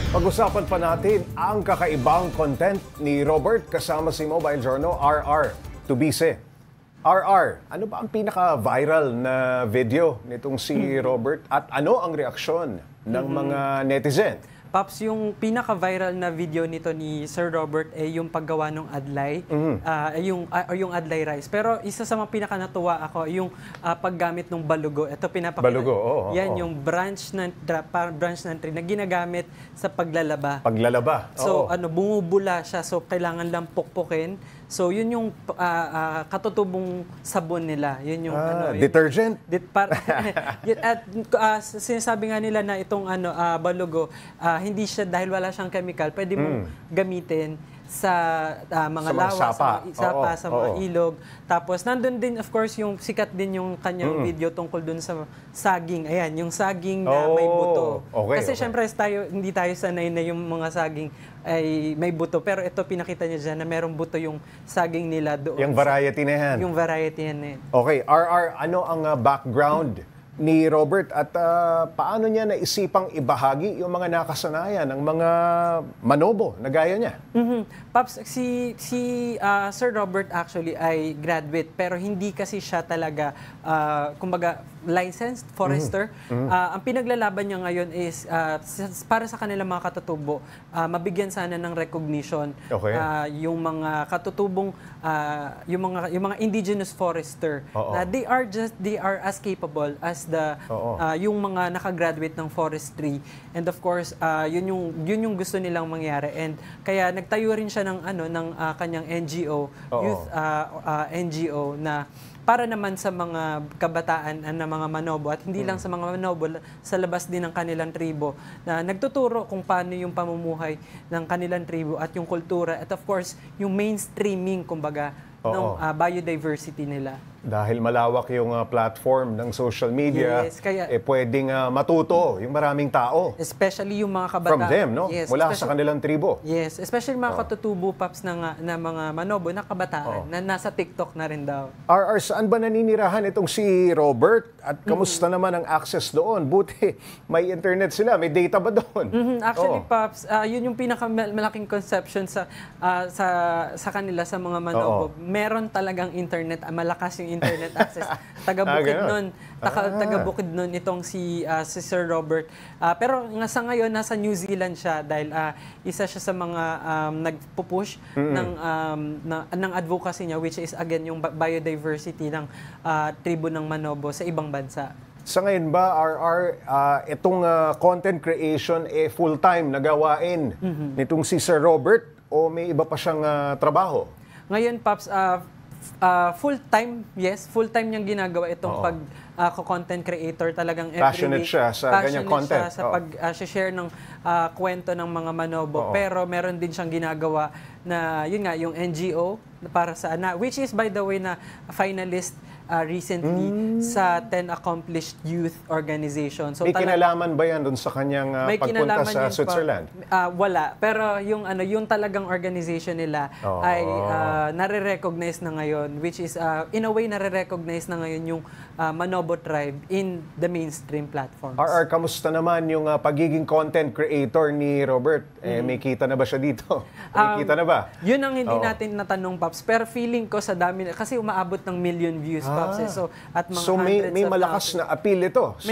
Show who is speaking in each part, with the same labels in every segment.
Speaker 1: Pag-usapan pa natin ang kakaibang content ni Robert kasama si Mobile Journal RR Tubise. RR, ano ba ang pinaka-viral na video nitong si Robert at ano ang reaksyon ng mga netizen?
Speaker 2: Pops, yung pinaka-viral na video nito ni Sir Robert ay yung paggawa ng adlay, yung adlay rice. Pero isa sa mga pinaka-natuwa ako, yung paggamit ng balugo. Ito pinapakita.
Speaker 1: Balugo, oo.
Speaker 2: Yan yung branch ng tree na ginagamit sa paglalaba.
Speaker 1: Paglalaba,
Speaker 2: So, bumubula siya. So, kailangan lang pukpukin. So, yun yung katutubong sabon nila. Yun yung
Speaker 1: detergent?
Speaker 2: Sinasabi nga nila na itong balugo, hindi siya, dahil wala siyang chemical, pwede mong gamitin sa mga lawa, sa mga ilog. Tapos, nandun din, of course, yung sikat din yung kanyang video tungkol dun sa saging. Ayan, yung saging na may buto. Kasi syempre, hindi tayo sanay na yung mga saging ay may buto. Pero ito, pinakita niya dyan na merong buto yung saging nila doon.
Speaker 1: Yung variety na yan.
Speaker 2: Yung variety yan eh.
Speaker 1: Okay, RR, ano ang background ni Robert at paano niya naisipang ibahagi yung mga nakasanayan ng mga manobo na gaya niya?
Speaker 2: Pops, si Sir Robert actually ay graduate pero hindi kasi siya talaga kumbaga licensed forester. Ang pinaglalaban niya ngayon is para sa kanilang mga katutubo, mabigyan sana ng recognition yung mga katutubong yung mga indigenous forester na they are as capable as yung mga nakagraduate ng forestry, and of course yun yung gusto nilang mangyari, and kaya nagtayo rin siya ng kanyang NGO, youth NGO na para naman sa mga kabataan na mga manobo at hindi lang sa mga manobo, sa labas din ng kanilang tribo na nagtuturo kung paano yung pamumuhay ng kanilang tribo at yung kultura at of course yung mainstreaming kumbaga ng biodiversity nila.
Speaker 1: Dahil malawak yung platform ng social media, pwedeng matuto yung maraming tao.
Speaker 2: Especially yung mga kabataan.
Speaker 1: From them, no? Mula sa kanilang tribo.
Speaker 2: Yes, especially mga katutubo, Paps, na mga manobo, na kabataan, na nasa TikTok na rin daw.
Speaker 1: RR, saan ba naninirahan itong si Robert? At kamusta naman ang access doon? Buti, may internet sila, may data ba doon?
Speaker 2: Actually, Paps, yun yung pinakamalaking conception sa kanila, sa mga manobo. Meron talagang internet, malakas yung internet access. Taga-Bukid nun itong si Sir Robert. Pero sa ngayon, nasa New Zealand siya dahil isa siya sa mga nagpupush ng advocacy niya, which is again yung biodiversity ng tribo ng manobo sa ibang bansa.
Speaker 1: Sa ngayon ba, RR, itong content creation full-time na gawain nitong si Sir Robert o may iba pa siyang trabaho?
Speaker 2: Ngayon, Paps, full-time, yes. Full-time niyang ginagawa itong content creator. Talagang
Speaker 1: passionate siya sa ganyang content.
Speaker 2: Passionate siya sa pag-share ng kwento ng mga manobo. Pero meron din siyang ginagawa na, yun nga, yung NGO para sa which is, by the way, na finalist recently sa 10 Accomplished Youth Organization. So,
Speaker 1: may kinalaman ba yan dun sa kanyang pagpunta sa Switzerland?
Speaker 2: Wala. Pero yung talagang organization nila ay nare-recognize na ngayon, which is in a way nare-recognize na ngayon yung Manobo tribe in the mainstream platforms.
Speaker 1: RR, kamusta naman yung pagiging content creator ni Robert? May kita na ba siya dito? May kita na ba?
Speaker 2: Yun ang hindi natin natanong, Pops. Pero feeling ko sa dami, kasi umaabot ng million views, Pops. So
Speaker 1: may malakas na appeal ito sa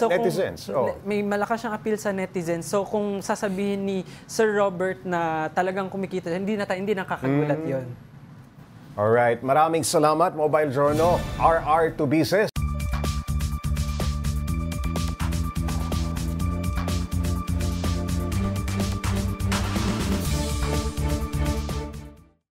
Speaker 1: netizens.
Speaker 2: May malakas na appeal sa netizens. So kung sasabihin ni Sir Robert na talagang kumikita, hindi nakakagulat yun.
Speaker 1: Alright, maraming salamat Mobile Journal, RR Tubise.